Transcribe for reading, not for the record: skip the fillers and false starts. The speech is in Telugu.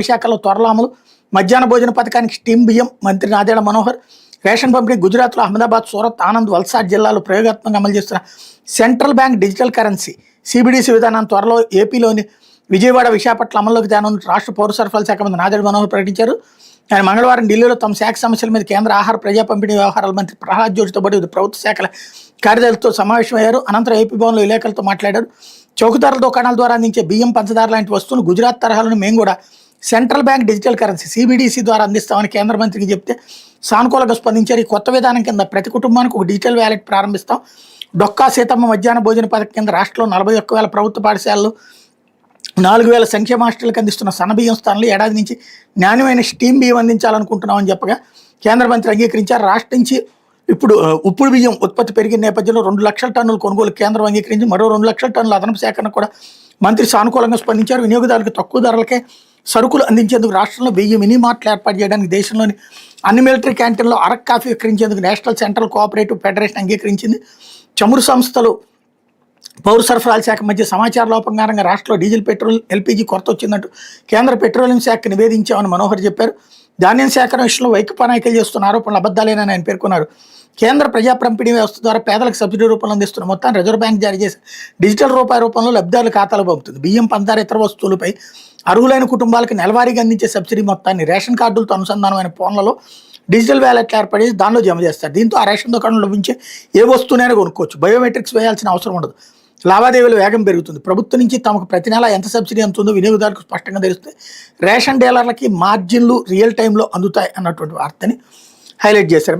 విశాఖలో త్వరలో అమలు మధ్యాహ్న భోజన పథకానికి స్టీమ్ బియ్యం మంత్రి నాదెళ్ల మనోహర్ రేషన్ పంపిణీ గుజరాత్లో అహ్మదాబాద్ సూరత్ ఆనంద్ వల్సాడ్ జిల్లాలో ప్రయోగాత్మకంగా అమలు చేస్తున్న central bank digital currency CBDC విధానం త్వరలో ఏపీలోని విజయవాడ విశాఖపట్నం అమల్లోకి తేనున్న రాష్ట్ర పౌర సరఫరాల శాఖ మంత్రి నాదెళ్ల మనోహర్ ప్రకటించారు. ఆయన మంగళవారం ఢిల్లీలో తమ శాఖ సమస్యల మీద కేంద్ర ఆహార ప్రజా పంపిణీ వ్యవహారాల మంత్రి ప్రహ్లాద్ జోషితో పాటు వివిధ ప్రభుత్వ శాఖల కార్యదర్శులతో సమావేశమయ్యారు. అనంతరం ఏపీ భవన్లో విలేకరులతో మాట్లాడారు. చౌకదారుల దుకాణాల ద్వారా అందించే బియ్యం పంచదార లాంటి వస్తువులు గుజరాత్ తరహాలోని మేము కూడా central bank digital currency CBDC ద్వారా అందిస్తామని కేంద్ర మంత్రికి చెప్తే సానుకూలంగా స్పందించారు. ఈ కొత్త విధానం కింద ప్రతి కుటుంబానికి ఒక డిజిటల్ వ్యాలెట్ ప్రారంభిస్తాం. డొక్కా సీతమ్మ మధ్యాహ్న భోజన పథకం కింద రాష్ట్రంలో 41,000 ప్రభుత్వ పాఠశాలలు 4,000 సంక్షేమ హాస్టల్కి అందిస్తున్న సన్నబియ్యం స్థానంలో ఏడాది నుంచి నాణ్యమైన స్టీమ్ బియ్యం అందించాలనుకుంటున్నామని చెప్పగా కేంద్ర మంత్రి అంగీకరించారు. రాష్ట్రం నుంచి ఇప్పుడు ఉప్పుడు బియ్యం ఉత్పత్తి పెరిగిన నేపథ్యంలో 2 లక్షల టన్నుల కొనుగోలు కేంద్రం అంగీకరించి మరో 2 లక్షల టన్నుల అదనపు సేకరణ కూడా మంత్రి సానుకూలంగా స్పందించారు. వినియోగదారులకు తక్కువ ధరలకే సరుకులు అందించేందుకు రాష్ట్రంలో 1000 మినీ మార్ట్లు ఏర్పాటు చేయడానికి దేశంలోని అన్ని మిలిటరీ క్యాంటీన్లో అరకు కాఫీ విక్రయించేందుకు నేషనల్ సెంట్రల్ కోఆపరేటివ్ ఫెడరేషన్ అంగీకరించింది. చమురు సంస్థలు పౌర సరఫరాల శాఖ మధ్య సమాచార లోపం కారణంగా రాష్ట్రంలో డీజిల్ పెట్రోల్ ఎల్పీజీ కొరత వచ్చిందంటూ కేంద్ర పెట్రోలియం శాఖకు నివేదించామని మనోహర్ చెప్పారు. ధాన్యం సేకరణ విషయంలో వైకపానాయకులు చేస్తున్న ఆరోపణలు అబద్ధాలేనని ఆయన పేర్కొన్నారు. కేంద్ర ప్రజా పంపిణీ వ్యవస్థ ద్వారా పేదలకు సబ్సిడీ రూపంలో అందిస్తున్న మొత్తాన్ని రిజర్వ్ బ్యాంక్ జారీ చేసి డిజిటల్ రూపాయి రూపంలో లబ్ధిదారుల ఖాతాలో పంపుతుంది. బియ్యం పంచదార ఇతర వస్తువులపై అర్హులైన కుటుంబాలకు నెలవారీగా అందించే సబ్సిడీ మొత్తాన్ని రేషన్ కార్డులతో అనుసంధానమైన ఫోన్లలో డిజిటల్ వ్యాలెట్లు ఏర్పడి దానిలో జమ చేస్తారు. దీంతో ఆ రేషన్ దుకాణంలో లభించే ఏ వస్తువునైనా కొనుక్కోవచ్చు. బయోమెట్రిక్స్ వేయాల్సిన అవసరం ఉండదు. లావాదేవీల వేగం పెరుగుతుంది. ప్రభుత్వం నుంచి తమకు ప్రతి నెల ఎంత సబ్సిడీ అందుతుందో వినియోగదారులకు స్పష్టంగా తెలుస్తుంది. రేషన్ డీలర్లకి మార్జిన్లు రియల్ టైంలో అందుతాయి అన్నటువంటి వార్తని హైలైట్ చేశారు.